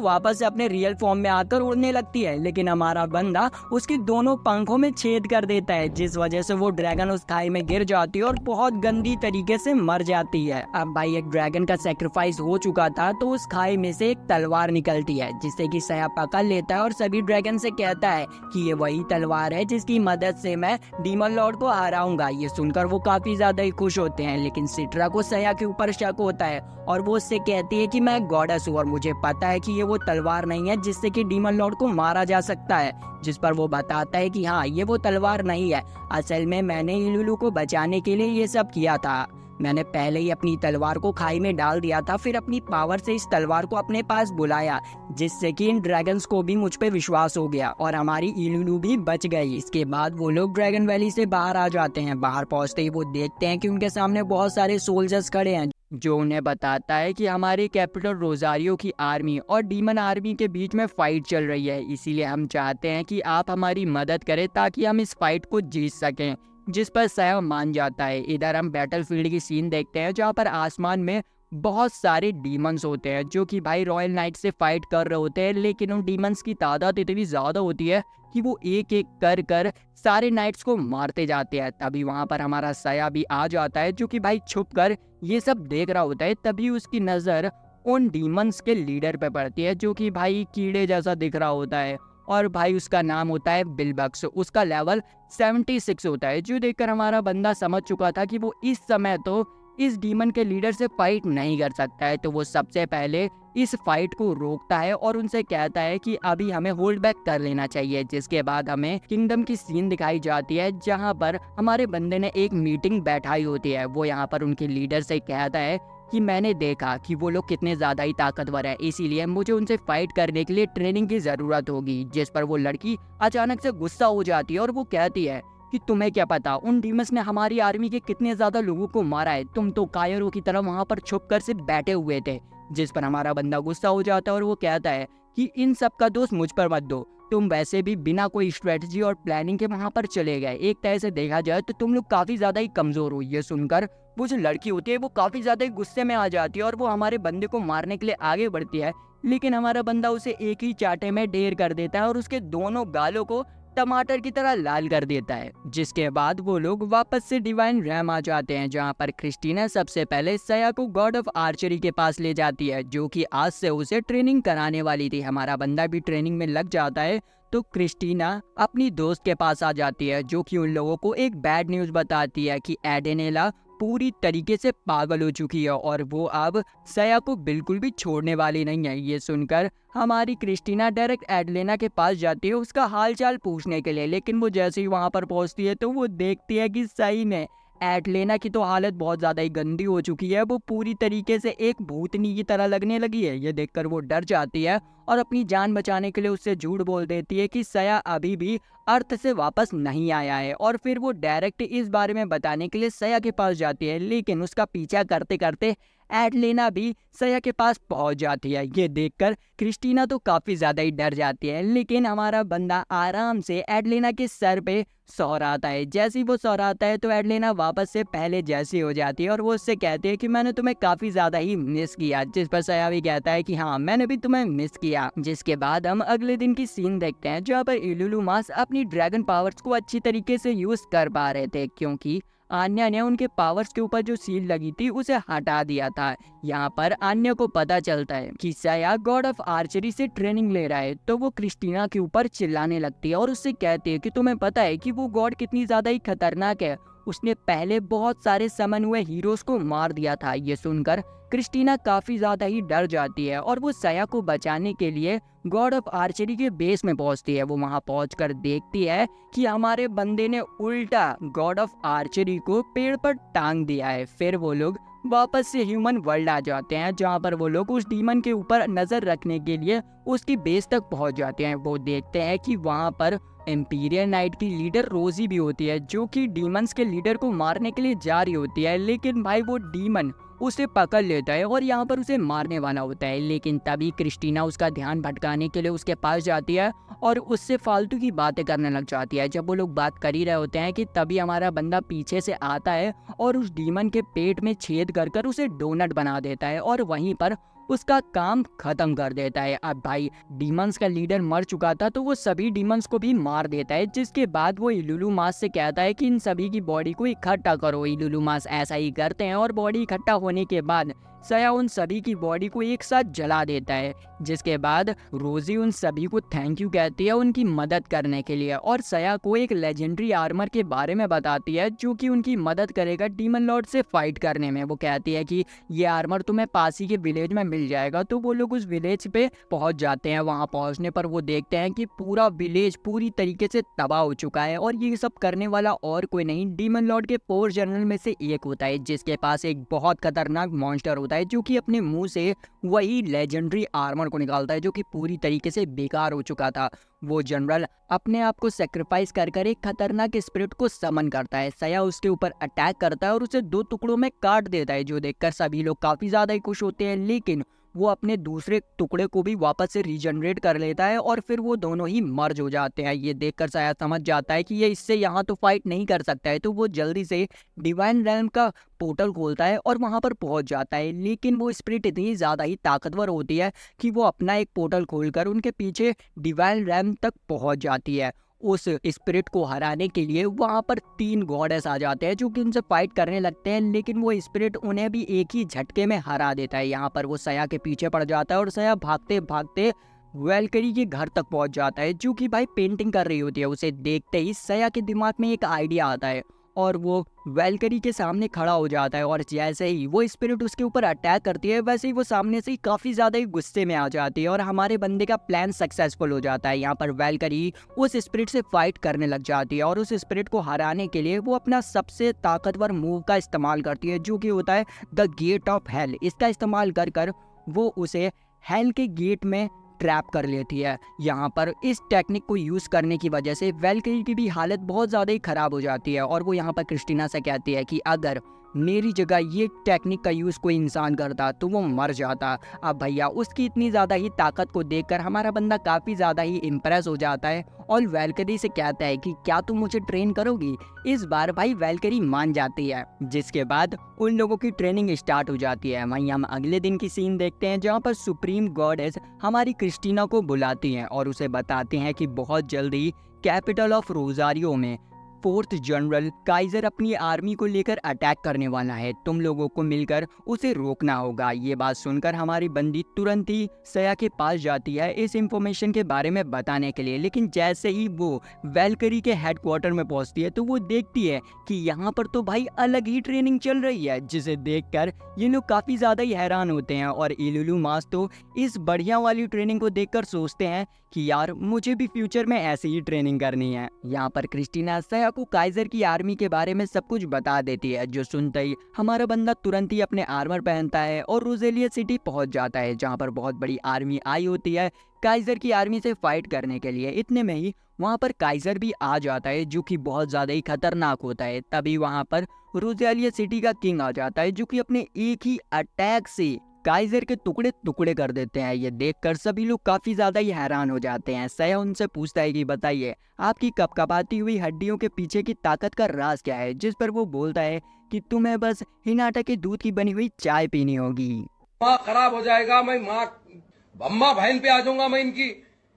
वापस से अपने रियल फॉर्म में आकर उड़ने लगती है। लेकिन हमारा बंदा उसके दोनों पंखों में छेद कर देता है, जिस वजह से वो ड्रैगन उस खाई में गिर जाती है और बहुत गंदी तरीके से मर जाती है। अब भाई एक ड्रैगन का सेक्रीफाइस हो चुका था, तो उस खाई में से एक तलवार निकलती है, जिससे कि सया पकड़ लेता है और सभी ड्रैगन से कहता है कि ये वही तलवार है जिसकी मदद से मैं डीमन लॉर्ड को हराऊंगा। ये सुनकर वो काफी ज्यादा ही खुश होते हैं, लेकिन सिट्रा को सया के ऊपर शक होता है और वो उससे कहती है कि मैं गॉडेस हूँ और मुझे पता है कि ये वो तलवार नहीं है जिससे कि डीमन लॉर्ड को मारा जा सकता है। जिस पर वो बताता है कि हाँ, ये वो तलवार नहीं है, असल में मैंने इलुलु को बचाने के लिए ये सब किया था। मैंने पहले ही अपनी तलवार को खाई में डाल दिया था, फिर अपनी पावर से इस तलवार को अपने पास बुलाया, जिससे कि इन ड्रैगन्स को भी मुझ पे विश्वास हो गया और हमारी इलुलु भी बच गई। इसके बाद वो लोग ड्रैगन वैली से बाहर आ जाते हैं। बाहर पहुंचते ही वो देखते हैं कि उनके सामने बहुत सारे सोल्जर्स खड़े हैं, जो उन्हें बताता है कि हमारे कैपिटल रोजारियो की आर्मी और डीमन आर्मी के बीच में फाइट चल रही है, इसीलिए हम चाहते हैं कि आप हमारी मदद करें ताकि हम इस फाइट को जीत सकें। जिस पर सया मान जाता है। इधर हम बैटलफील्ड की सीन देखते हैं, जहाँ पर आसमान में बहुत सारे डीमंस होते हैं जो कि भाई रॉयल नाइट से फाइट कर रहे होते हैं, लेकिन उन डीमंस की तादाद इतनी ज़्यादा होती है कि वो एक एक कर कर सारे नाइट्स को मारते जाते हैं। तभी वहाँ पर हमारा सया भी आ जाता है, जो कि भाई छुप कर ये सब देख रहा होता है। तभी उसकी नज़र उन डीमंस के लीडर पे पड़ती है, जो कि भाई कीड़े जैसा दिख रहा होता है और भाई उसका नाम होता है बिलबक्स। उसका लेवल 76 होता है, जो देखकर हमारा बंदा समझ चुका था कि वो इस समय तो इस डीमन के लीडर से फाइट नहीं कर सकता है। तो वो सबसे पहले इस फाइट को रोकता है और उनसे कहता है कि अभी हमें होल्ड बैक कर लेना चाहिए। जिसके बाद हमें किंगडम की सीन दिखाई जाती है, जहां पर हमारे बंदे ने एक मीटिंग बैठाई होती है। वो यहाँ पर उनके लीडर से कहता है कि मैंने देखा कि वो लोग कितने ज़्यादा ही ताकतवर है, इसीलिए मुझे उनसे फाइट करने के लिए ट्रेनिंग की ज़रूरत होगी। जिस पर वो लड़की अचानक से गुस्सा हो जाती है और वो कहती है कि तुम्हें क्या पता उन डीमंस ने हमारी आर्मी के कितने ज़्यादा लोगों को मारा है, तुम तो कायरों की तरह वहाँ पर छुप कर सिर्फ बैठे हुए थे। जिस पर हमारा बंदा गुस्सा हो जाता है और वो कहता है कि इन सब का दोष मुझ पर मत दो, तुम वैसे भी बिना कोई स्ट्रेटजी और प्लानिंग के वहाँ पर चले गए। एक तरह से देखा जाए तो तुम लोग काफ़ी ज़्यादा ही कमज़ोर हो। ये सुनकर वो जो लड़की होती है वो काफ़ी ज़्यादा ही गुस्से में आ जाती है और वो हमारे बंदे को मारने के लिए आगे बढ़ती है, लेकिन हमारा बंदा उसे एक ही चाटे में ढेर कर देता है और उसके दोनों गालों को टमाटर की तरह लाल कर देता है। जिसके बाद वो लोग वापस से डिवाइन रैम आ जाते हैं, जहाँ पर क्रिस्टीना सबसे पहले सया को गॉड ऑफ आर्चरी के पास ले जाती है, जो कि आज से उसे ट्रेनिंग कराने वाली थी। हमारा बंदा भी ट्रेनिंग में लग जाता है, तो क्रिस्टीना अपनी दोस्त के पास आ जाती है, जो कि उन लोगों को एक बैड न्यूज़ बताती है कि एडेनेला पूरी तरीके से पागल हो चुकी है और वो अब सया को बिल्कुल भी छोड़ने वाली नहीं है। ये सुनकर हमारी क्रिस्टीना डायरेक्ट एडलेना के पास जाती है उसका हालचाल पूछने के लिए, लेकिन वो जैसे ही वहाँ पर पहुँचती है तो वो देखती है कि सही में एटलेना की तो हालत बहुत ज़्यादा ही गंदी हो चुकी है, वो पूरी तरीके से एक भूतनी की तरह लगने लगी है। ये देखकर वो डर जाती है और अपनी जान बचाने के लिए उससे झूठ बोल देती है कि सया अभी भी अर्थ से वापस नहीं आया है, और फिर वो डायरेक्ट इस बारे में बताने के लिए सया के पास जाती है। लेकिन उसका पीछा करते करते एडलेना भी सया के पास पहुंच जाती है। ये देखकर क्रिस्टीना तो काफी ज्यादा ही डर जाती है, लेकिन हमारा बंदा आराम से एडलेना के सर पे सोहराता है। जैसे ही वो सोहराता है तो एडलेना वापस से पहले जैसी हो जाती है और वो उससे कहती है कि मैंने तुम्हें काफी ज्यादा ही मिस किया, जिस पर सया भी कहता है कि हाँ मैंने भी तुम्हें मिस किया। जिसके बाद हम अगले दिन की सीन देखते हैं जहाँ पर इलुलुमास अपनी ड्रैगन पावर्स को अच्छी तरीके से यूज कर पा रहे थे, क्योंकि आन्या ने उनके पावर्स के ऊपर जो सील लगी थी उसे हटा दिया था। यहाँ पर आन्या को पता चलता है कि सया गॉड ऑफ आर्चरी से ट्रेनिंग ले रहा है, तो वो क्रिस्टीना के ऊपर चिल्लाने लगती है और उससे कहती है कि तुम्हें पता है कि वो गॉड कितनी ज्यादा ही खतरनाक है, उसने पहले बहुत सारे समन हुए हीरोज को मार दिया था। ये सुनकर क्रिस्टीना काफी ज्यादा ही डर जाती है और वो सया को बचाने के लिए गॉड ऑफ आर्चरी के बेस में पहुंचती है। वो वहां पहुंचकर देखती है कि हमारे बंदे ने उल्टा गॉड ऑफ आर्चरी को पेड़ पर टांग दिया है। फिर वो लोग वापस से ह्यूमन वर्ल्ड आ जाते हैं, जहाँ पर वो लोग उस डीमन के ऊपर नजर रखने के लिए उसकी बेस तक पहुंच जाते हैं। वो देखते हैं कि वहां पर एम्पीरियल नाइट की लीडर रोजी भी होती है, जो कि डीमंस के लीडर को मारने के लिए जा रही होती है। लेकिन भाई वो डीमन उसे पकड़ लेता है और यहाँ पर उसे मारने वाला होता है। लेकिन तभी क्रिस्टीना उसका ध्यान भटकाने के लिए उसके पास जाती है और उससे फालतू की बातें करने लग जाती है। जब वो लोग बात कर ही रहे होते हैं कि तभी हमारा बंदा पीछे से आता है और उस डीमन के पेट में छेद कर कर उसे डोनट बना देता है और वहीं पर उसका काम खत्म कर देता है। अब भाई डीमंस का लीडर मर चुका था, तो वो सभी डीमंस को भी मार देता है। जिसके बाद वो इलुलुमास से कहता है कि इन सभी की बॉडी को इकट्ठा करो। इलुलुमास ऐसा ही करते हैं और बॉडी इकट्ठा होने के बाद सया उन सभी की बॉडी को एक साथ जला देता है। जिसके बाद रोजी उन सभी को थैंक यू कहती है उनकी मदद करने के लिए, और सया को एक लेजेंडरी आर्मर के बारे में बताती है जो कि उनकी मदद करेगा डीमन लॉर्ड से फाइट करने में। वो कहती है कि ये आर्मर तुम्हें पास ही के विलेज में मिल जाएगा। तो वो लोग उस विलेज पे पहुंच जाते हैं। वहां पहुंचने पर वो देखते हैं कि पूरा विलेज पूरी तरीके से तबाह हो चुका है, और ये सब करने वाला और कोई नहीं डीमन लॉर्ड के 4 जनरल में से एक होता है, जिसके पास एक बहुत खतरनाक मॉन्स्टर होता है जो कि अपने मुंह से वही लेजेंडरी आर्मर को निकालता है जो कि पूरी तरीके से बेकार हो चुका था। वो जनरल अपने आप को सेक्रीफाइस कर कर एक खतरनाक स्पिरिट को समन करता है। सया उसके ऊपर अटैक करता है और उसे 2 टुकड़ों में काट देता है, जो देखकर सभी लोग काफी ज्यादा ही खुश होते हैं। लेकिन वो अपने दूसरे टुकड़े को भी वापस से रीजनरेट कर लेता है और फिर वो दोनों ही मर्ज हो जाते हैं। ये देखकर सया समझ जाता है कि ये इससे यहाँ तो फाइट नहीं कर सकता है, तो वो जल्दी से डिवाइन रेल्म का पोर्टल खोलता है और वहां पर पहुंच जाता है। लेकिन वो स्पिरिट इतनी ज्यादा ही ताकतवर होती है कि वो अपना एक पोर्टल खोलकर उनके पीछे डिवाइन रेल्म तक पहुंच जाती है। उस स्पिरिट को हराने के लिए वहां पर 3 गॉडेस आ जाते हैं जो कि उनसे फाइट करने लगते हैं, लेकिन वो स्पिरिट उन्हें भी एक ही झटके में हरा देता है। यहाँ पर वो सया के पीछे पड़ जाता है और सया भागते भागते वेलकरी के घर तक पहुंच जाता है, जो कि भाई पेंटिंग कर रही होती है। उसे देखते ही सया के दिमाग में एक आइडिया आता है और वो वेलकरी के सामने खड़ा हो जाता है, और जैसे ही वो स्पिरिट उसके ऊपर अटैक करती है वैसे ही वो सामने से ही काफी ज्यादा ही गुस्से में आ जाती है और हमारे बंदे का प्लान सक्सेसफुल हो जाता है। यहाँ पर वेलकरी उस स्पिरिट से फाइट करने लग जाती है और उस स्पिरिट को हराने के लिए वो अपना सबसे ताकतवर मूव का इस्तेमाल करती है, जो कि होता है द गेट ऑफ हेल। इसका इस्तेमाल कर कर वो उसे हेल के गेट में ट्रैप कर लेती है। यहाँ पर इस टेक्निक को यूज करने की वजह से वेलकरी की भी हालत बहुत ज्यादा ही खराब हो जाती है और वो यहाँ पर क्रिस्टीना से कहती है कि अगर मेरी जगह ये टेक्निक का यूज कोई इंसान करता तो वो मर जाता। अब भैया उसकी इतनी ज्यादा ही ताकत को देखकर हमारा बंदा काफी ज्यादा ही इम्प्रेस हो जाता है और वेलकरी से कहता है कि क्या तुम मुझे ट्रेन करोगी। इस बार भाई वेलकरी मान जाती है, जिसके बाद उन लोगों की ट्रेनिंग स्टार्ट हो जाती है। वहीं हम अगले दिन की सीन देखते हैं जहाँ पर सुप्रीम गॉडेस हमारी क्रिस्टीना को बुलाती हैं और उसे बताते हैं कि बहुत जल्दी कैपिटल ऑफ रोजारियो में 4th जनरल काइजर अपनी आर्मी को लेकर अटैक करने वाला है, तुम लोगों को मिलकर उसे रोकना होगा। ये बात सुनकर हमारी बंदी तुरंत ही सया के पास जाती है इस इंफॉर्मेशन के बारे में बताने के लिए। लेकिन जैसे ही वो वेलकरी के हेडक्वार्टर में पहुंचती है तो वो देखती है कि यहाँ पर तो भाई अलग ही ट्रेनिंग चल रही है, जिसे देखकर ये लोग काफी ज्यादा ही हैरान होते हैं। और इलुलुमास तो इस बढ़िया वाली ट्रेनिंग को देखकर सोचते हैं कि यार मुझे भी फ्यूचर में ऐसी ही ट्रेनिंग करनी है। यहाँ पर क्रिस्टीना सया सया को काइजर की आर्मी के बारे में सब कुछ बता देती है, जो सुनते ही हमारा बंदा तुरंत ही अपने आर्मर पहनता है और रोजेलिया सिटी पहुंच जाता है, जहां पर बहुत बड़ी आर्मी आई होती है काइजर की आर्मी से फाइट करने के लिए। इतने में ही वहां पर काइजर भी आ जाता है, जो कि बहुत ज्यादा ही खतरनाक होता है। तभी वहां पर रोजेलिया सिटी का किंग आ जाता है, जो कि अपने एक ही अटैक से काइजर के टुकड़े टुकड़े कर देते हैं। ये देखकर सभी लोग काफी ज्यादा ही हैरान हो जाते हैं। सया उनसे पूछता है कि बताइए आपकी कपकपाती हुई हड्डियों के पीछे की ताकत का राज क्या है, जिस पर वो बोलता है कि तुम्हें बस हिनाटा के दूध की बनी हुई चाय पीनी होगी। माँ खराब हो जाएगा, मैं माँ अम्मा बहन पे आ जाऊंगा, मैं इनकी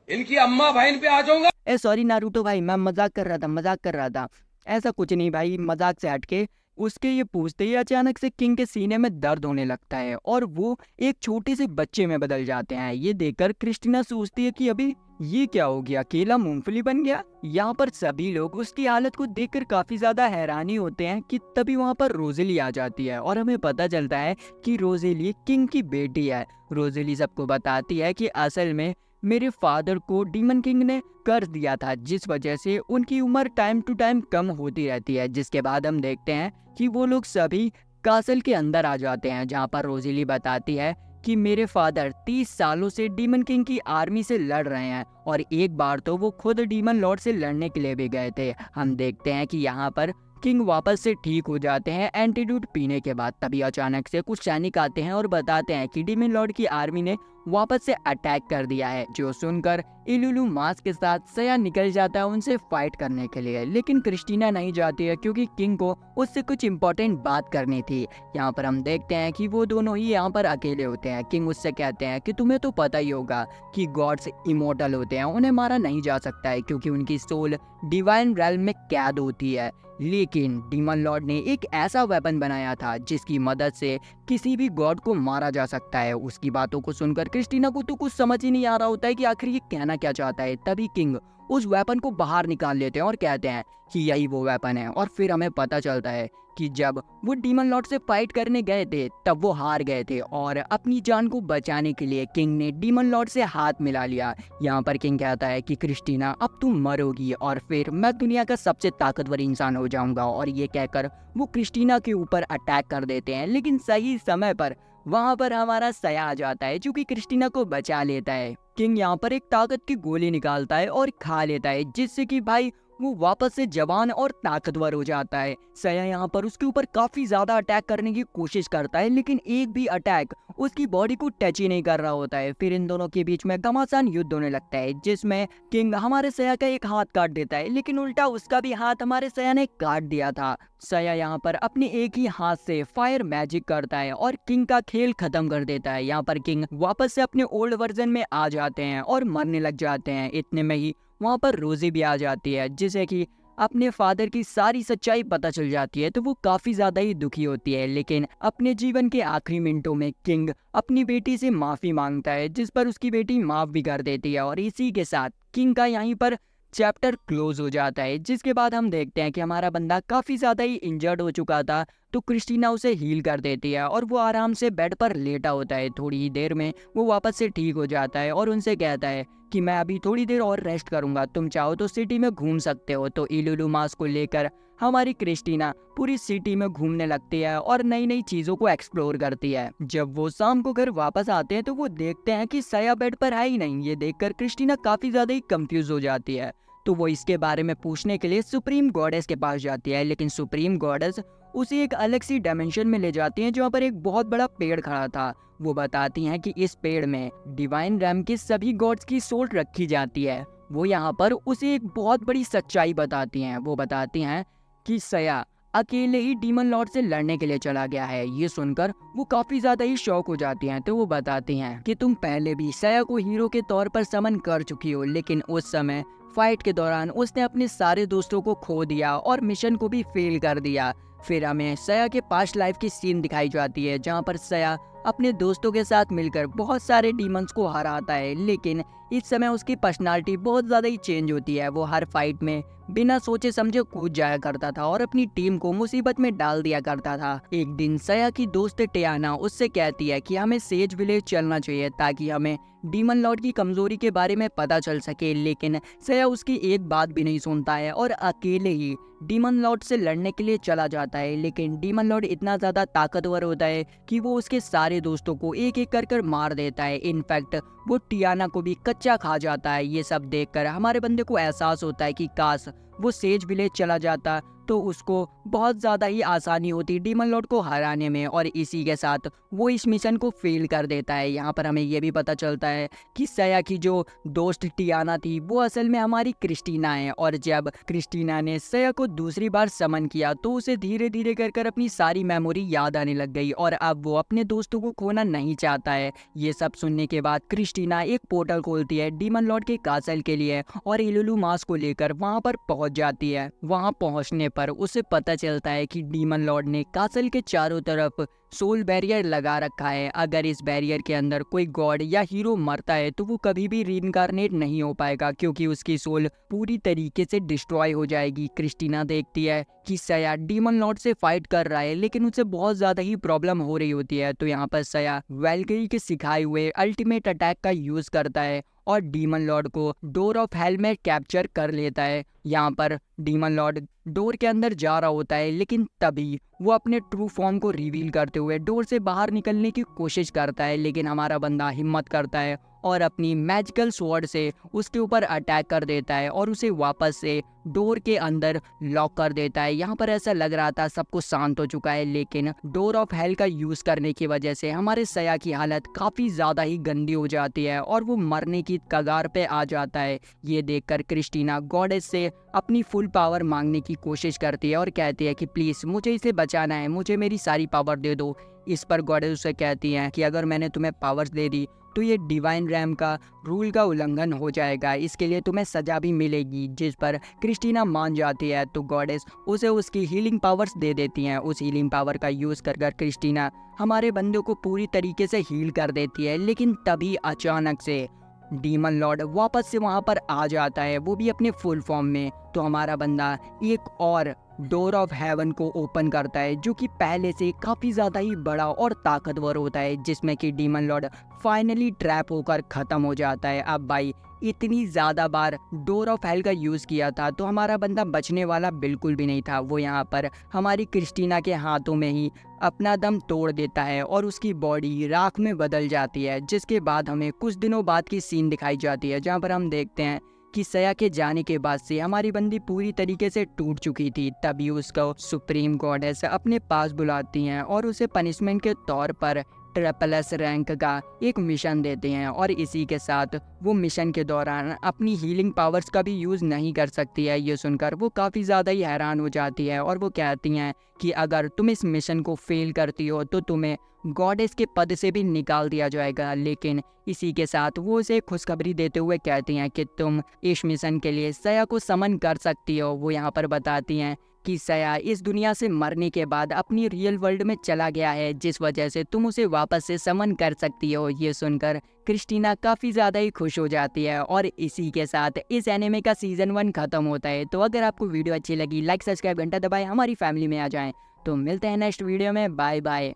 इनकी अम्मा बहन पे आ जाऊंगा। सॉरी नारुतो भाई, मैं मजाक कर रहा था, मजाक कर रहा था। ऐसा कुछ नहीं भाई, मजाक से हटके उसके ये पूछते ही अचानक से किंग के सीने में दर्द होने लगता है और वो एक छोटे से बच्चे में बदल जाते हैं। ये देखकर क्रिस्टीना सोचती है कि अभी ये क्या हो गया, अकेला मूंगफली बन गया। यहाँ पर सभी लोग उसकी हालत को देखकर काफी ज्यादा हैरानी होते हैं कि तभी वहाँ पर रोजेली आ जाती है और हमें पता चलता है कि रोजेली किंग की बेटी है। रोजेली सबको बताती है कि असल में मेरे फादर को डीमन किंग ने कर्ज दिया था, जिस वजह से उनकी उम्र टाइम टू टाइम कम होती रहती है। जिसके बाद हम देखते हैं कि वो लोग सभी कासल के अंदर आ जाते हैं, जहाँ पर रोजेली बताती है कि मेरे फादर 30 सालों से डीमन किंग की आर्मी से लड़ रहे हैं और एक बार तो वो खुद डीमन लॉर्ड से लड़ने के लिए भी गए थे। हम देखते हैं कि यहाँ पर किंग वापस से ठीक हो जाते हैं एंटीडोट पीने के बाद। तभी अचानक से कुछ सैनिक आते हैं और बताते हैं कि डीमन लॉर्ड की आर्मी ने वापस से अटैक कर दिया है, जो सुनकर इलुलु मास्क के साथ सया निकल जाता है उनसे फाइट करने के लिए। लेकिन क्रिस्टीना नहीं जाती है, क्योंकि किंग को उससे कुछ इम्पोर्टेंट बात करनी थी। यहाँ पर हम देखते हैं कि वो दोनों ही यहाँ पर अकेले होते हैं। किंग उससे कहते हैं कि तुम्हें तो पता ही होगा कि गॉड्स इमोर्टल होते हैं, उन्हें मारा नहीं जा सकता है क्योंकि उनकी सोल डिवाइन रेल्म में कैद होती है। लेकिन डीमन लॉर्ड ने एक ऐसा वेपन बनाया था जिसकी मदद से किसी भी गॉड को मारा जा सकता है। उसकी बातों को सुनकर क्रिस्टीना को तो कुछ समझ ही नहीं आ रहा होता है कि आखिर ये कहना क्या चाहता है। तभी किंग उस वेपन को बाहर निकाल लेते हैं और कहते हैं कि यही वो वेपन है। और फिर हमें पता चलता है कि जब वो डीमन लॉर्ड से फाइट करने गए थे तब वो हार गए थे और अपनी जान को बचाने के लिए किंग ने डीमन लॉर्ड से हाथ मिला लिया। यहाँ पर किंग कहता है कि क्रिस्टीना अब तुम मरोगी और फिर मैं दुनिया का सबसे ताकतवर इंसान हो जाऊंगा। और ये कहकर वो क्रिस्टीना के ऊपर अटैक कर देते हैं। लेकिन सही समय पर वहाँ पर हमारा सया आ जाता है, जो कि क्रिस्टीना को बचा लेता है। किंग यहाँ पर एक ताकत की गोली निकालता है और खा लेता है, जिससे कि भाई वो वापस से जवान और ताकतवर हो जाता है। सया यहाँ पर उसके ऊपर काफी ज्यादा अटैक करने की कोशिश करता है, लेकिन एक भी अटैक उसकी बॉडी को टच ही नहीं कर रहा होता है। फिर इन दोनों के बीच में घमासान युद्ध होने लगता है, जिसमें किंग हमारे सया का एक हाथ काट देता है, लेकिन उल्टा उसका भी हाथ हमारे सया ने काट दिया था। सया यहाँ पर अपने एक ही हाथ से फायर मैजिक करता है और किंग का खेल खत्म कर देता है। यहाँ पर किंग वापस से अपने ओल्ड वर्जन में आ जाते हैं और मरने लग जाते हैं। इतने में ही वहाँ पर रोजी भी आ जाती है, जिसे कि अपने फादर की सारी सच्चाई पता चल जाती है, तो वो काफी ज्यादा ही दुखी होती है। लेकिन अपने जीवन के आखिरी मिनटों में किंग अपनी बेटी से माफी मांगता है, जिस पर उसकी बेटी माफ भी कर देती है। और इसी के साथ किंग का यहीं पर चैप्टर क्लोज हो जाता है। जिसके बाद हम देखते हैं कि हमारा बंदा काफी ज्यादा ही इंजर्ड हो चुका था, तो क्रिस्टीना उसे हील कर देती है और वो आराम से बेड पर लेटा होता है। थोड़ी ही देर में वो वापस से ठीक हो जाता है और उनसे कहता है कि मैं अभी थोड़ी देर और रेस्ट करूंगा, तुम चाहो तो सिटी में घूम सकते हो। तो इलुलु मास को लेकर हमारी क्रिस्टीना पूरी सिटी में घूमने लगती है और नई नई चीजों को एक्सप्लोर करती है। जब वो शाम को घर वापस आते हैं तो वो देखते हैं कि सया बेड पर है ही नहीं। ये देखकर क्रिस्टीना काफी ज्यादा ही कंफ्यूज हो जाती है, तो वो इसके बारे में पूछने के लिए सुप्रीम गॉडेस के पास जाती है। लेकिन सुप्रीम गॉडेस उसे एक अलग सी डायमेंशन में ले जाती हैं, जहाँ पर एक बहुत बड़ा पेड़ खड़ा था। वो बताती हैं कि इस पेड़ में डिवाइन रैम के सभी गॉड्स की सोल रखी जाती है। वो यहाँ पर उसे एक बहुत बड़ी सच्चाई बताती हैं। वो बताती हैं कि सया अकेले ही डीमन लॉर्ड से लड़ने के लिए चला गया है। ये सुनकर वो काफी ज्यादा ही शॉक हो जाती हैं। तो वो बताती हैं कि तुम पहले भी सया को हीरो के तौर पर समन कर चुकी हो, लेकिन उस समय फाइट के दौरान उसने अपने सारे दोस्तों को खो दिया और मिशन को भी फेल कर दिया। फिर हमें सया के पास्ट लाइफ की सीन दिखाई जाती है, जहाँ पर सया अपने दोस्तों के साथ मिलकर बहुत सारे डीमंस को हराता है, लेकिन इस समय उसकी पर्सनालिटी बहुत ज़्यादा ही चेंज होती है। वो हर फाइट में बिना सोचे समझे कूद जाया करता था और अपनी टीम को मुसीबत में डाल दिया करता था। एक दिन सया की दोस्त टियाना उससे कहती है कि हमें सेज विलेज चलना चाहिए ताकि हमें डीमन लॉर्ड की कमजोरी के बारे में पता चल सके, लेकिन सया उसकी एक बात भी नहीं सुनता है और अकेले ही डीमन लॉर्ड से लड़ने के लिए चला जाता है। लेकिन डीमन लॉर्ड इतना ज्यादा ताकतवर होता है कि वो उसके सारे दोस्तों को एक एक कर मार देता है। इनफैक्ट वो टियाना को भी कच्चा खा जाता है। ये सब देखकर हमारे बंदे को एहसास होता है कि काश वो सेज विलेज चला जाता तो उसको बहुत ज़्यादा ही आसानी होती डीमन लॉर्ड को हराने में, और इसी के साथ वो इस मिशन को फेल कर देता है। यहाँ पर हमें ये भी पता चलता है कि सया की जो दोस्त टियाना थी वो असल में हमारी क्रिस्टीना है, और जब क्रिस्टीना ने सया को दूसरी बार समन किया तो उसे धीरे धीरे कर अपनी सारी मेमोरी याद आने लग गई और अब वो अपने दोस्तों को खोना नहीं चाहता है। ये सब सुनने के बाद क्रिस्टीना एक पोर्टल खोलती है डीमन लॉर्ड के कासल के लिए और इलुलु मास को लेकर वहाँ पर पहुँच जाती है। वहाँ पहुँचने पर उसे पता चलता है कि डीमन लॉर्ड ने कासल के चारों तरफ सोल बैरियर लगा रखा है। अगर इस बैरियर के अंदर कोई गॉड या हीरो मरता है तो वो कभी भी रीइंकार्नेट नहीं हो पाएगा क्योंकि उसकी सोल पूरी तरीके से डिस्ट्रॉय हो जाएगी। क्रिस्टीना देखती है कि सया डीमन लॉर्ड से फाइट कर रहा है लेकिन उसे बहुत ज्यादा ही प्रॉब्लम हो रही होती है, तो यहाँ पर सया वैल्किरी के सिखाए हुए अल्टीमेट अटैक का यूज करता है और डीमन लॉर्ड को डोर ऑफ हेल में कैप्चर कर लेता है। यहाँ पर डीमन लॉर्ड डोर के अंदर जा रहा होता है लेकिन तभी वो अपने ट्रू फॉर्म को रिवील करते हुए डोर से बाहर निकलने की कोशिश करता है, लेकिन हमारा बंदा हिम्मत करता है और अपनी मैजिकल स्वॉर्ड से उसके ऊपर अटैक कर देता है और उसे वापस से डोर के अंदर लॉक कर देता है। यहाँ पर ऐसा लग रहा था सब कुछ शांत हो चुका है, लेकिन डोर ऑफ हेल का यूज करने की वजह से हमारे सया की हालत काफी ज्यादा ही गंदी हो जाती है और वो मरने की कगार पे आ जाता है। ये देखकर क्रिस्टीना गॉडेस से अपनी फुल पावर मांगने की कोशिश करती है और कहती है कि प्लीज मुझे इसे बचाना है, मुझे मेरी सारी पावर दे दो। इस पर गॉडेस उसे कहती हैं कि अगर मैंने तुम्हें पावर्स दे दी तो ये डिवाइन रैम का रूल का उल्लंघन हो जाएगा, इसके लिए तुम्हें सजा भी मिलेगी। जिस पर क्रिस्टीना मान जाती है तो गॉडेस उसे उसकी हीलिंग पावर्स दे देती हैं। उस हीलिंग पावर का यूज कर क्रिस्टीना हमारे बंदे को पूरी तरीके से हील कर देती है, लेकिन तभी अचानक से डीमन लॉर्ड वापस से वहां पर आ जाता है, वो भी अपने फुल फॉर्म में। तो हमारा बंदा एक और डोर ऑफ हेवन को ओपन करता है जो कि पहले से काफ़ी ज़्यादा ही बड़ा और ताकतवर होता है, जिसमें कि डीमन लॉर्ड फाइनली ट्रैप होकर ख़त्म हो जाता है। अब भाई इतनी ज़्यादा बार डोर ऑफ हेल का यूज़ किया था तो हमारा बंदा बचने वाला बिल्कुल भी नहीं था। वो यहाँ पर हमारी क्रिस्टीना के हाथों में ही अपना दम तोड़ देता है और उसकी बॉडी राख में बदल जाती है, जिसके बाद हमें कुछ दिनों बाद की सीन दिखाई जाती है जहाँ पर हम देखते हैं कि सया के जाने के बाद से हमारी बंदी पूरी तरीके से टूट चुकी थी। तभी उसको सुप्रीम गॉडेस अपने पास बुलाती हैं और उसे पनिशमेंट के तौर पर ट्रिपल रैंक का एक मिशन देते हैं और इसी के साथ वो मिशन के दौरान अपनी हीलिंग पावर्स का भी यूज़ नहीं कर सकती है। ये सुनकर वो काफ़ी ज़्यादा ही हैरान हो जाती है और वो कहती हैं कि अगर तुम इस मिशन को फेल करती हो तो तुम्हें गॉडेस के पद से भी निकाल दिया जाएगा। लेकिन इसी के साथ वो उसे खुशखबरी देते हुए कहती हैं कि तुम इस मिशन के लिए सया को समन कर सकती हो। वो यहाँ पर बताती हैं कि सया इस दुनिया से मरने के बाद अपनी रियल वर्ल्ड में चला गया है, जिस वजह से तुम उसे वापस से समन कर सकती हो। ये सुनकर क्रिस्टीना काफ़ी ज़्यादा ही खुश हो जाती है और इसी के साथ इस एनिमे का सीज़न 1 खत्म होता है। तो अगर आपको वीडियो अच्छी लगी लाइक सब्सक्राइब घंटा दबाएं, हमारी फैमिली में आ जाएं। तो मिलते हैं नेक्स्ट वीडियो में, बाय बाय।